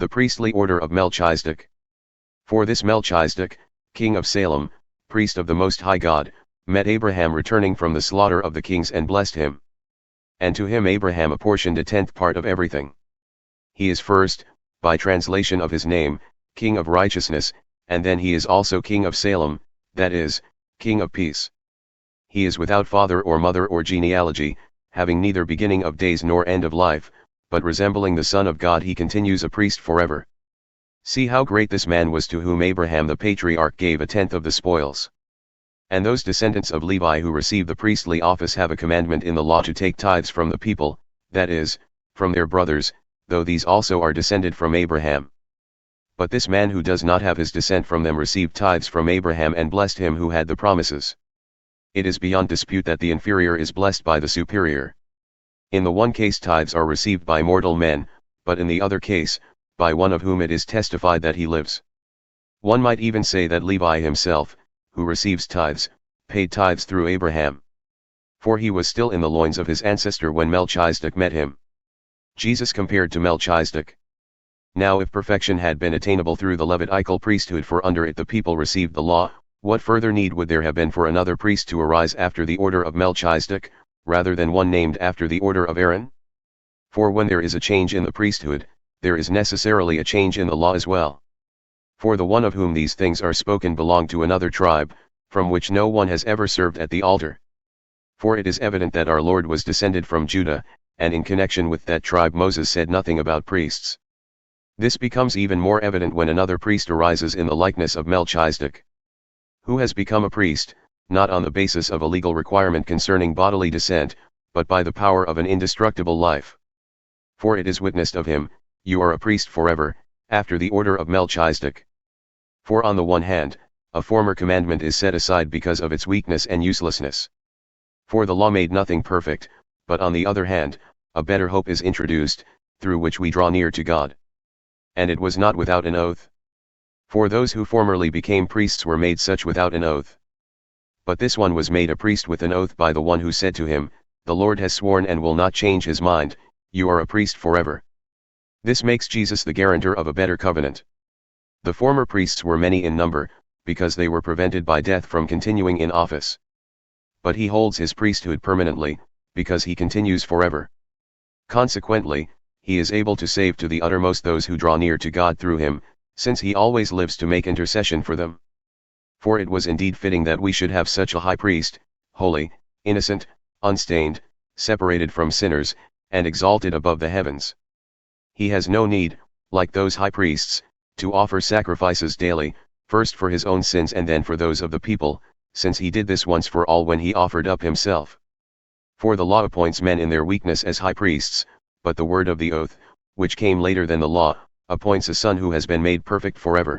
The priestly order of Melchizedek. For this Melchizedek, king of Salem, priest of the Most High God, met Abraham returning from the slaughter of the kings and blessed him. And to him Abraham apportioned a tenth part of everything. He is first, by translation of his name, King of Righteousness, and then he is also King of Salem, that is, King of Peace. He is without father or mother or genealogy, having neither beginning of days nor end of life, but resembling the Son of God he continues a priest forever. See how great this man was, to whom Abraham the patriarch gave a tenth of the spoils. And those descendants of Levi who receive the priestly office have a commandment in the law to take tithes from the people, that is, from their brothers, though these also are descended from Abraham. But this man who does not have his descent from them received tithes from Abraham and blessed him who had the promises. It is beyond dispute that the inferior is blessed by the superior. In the one case tithes are received by mortal men, but in the other case, by one of whom it is testified that he lives. One might even say that Levi himself, who receives tithes, paid tithes through Abraham. For he was still in the loins of his ancestor when Melchizedek met him. Jesus compared to Melchizedek. Now if perfection had been attainable through the Levitical priesthood, for under it the people received the law, what further need would there have been for another priest to arise after the order of Melchizedek, rather than one named after the order of Aaron? For when there is a change in the priesthood, there is necessarily a change in the law as well. For the one of whom these things are spoken belonged to another tribe, from which no one has ever served at the altar. For it is evident that our Lord was descended from Judah, and in connection with that tribe Moses said nothing about priests. This becomes even more evident when another priest arises in the likeness of Melchizedek, who has become a priest, not on the basis of a legal requirement concerning bodily descent, but by the power of an indestructible life. For it is witnessed of him, "You are a priest forever, after the order of Melchizedek." For on the one hand, a former commandment is set aside because of its weakness and uselessness. For the law made nothing perfect, but on the other hand, a better hope is introduced, through which we draw near to God. And it was not without an oath. For those who formerly became priests were made such without an oath. But this one was made a priest with an oath by the one who said to him, "The Lord has sworn and will not change his mind, you are a priest forever." This makes Jesus the guarantor of a better covenant. The former priests were many in number, because they were prevented by death from continuing in office. But he holds his priesthood permanently, because he continues forever. Consequently, he is able to save to the uttermost those who draw near to God through him, since he always lives to make intercession for them. For it was indeed fitting that we should have such a high priest, holy, innocent, unstained, separated from sinners, and exalted above the heavens. He has no need, like those high priests, to offer sacrifices daily, first for his own sins and then for those of the people, since he did this once for all when he offered up himself. For the law appoints men in their weakness as high priests, but the word of the oath, which came later than the law, appoints a son who has been made perfect forever.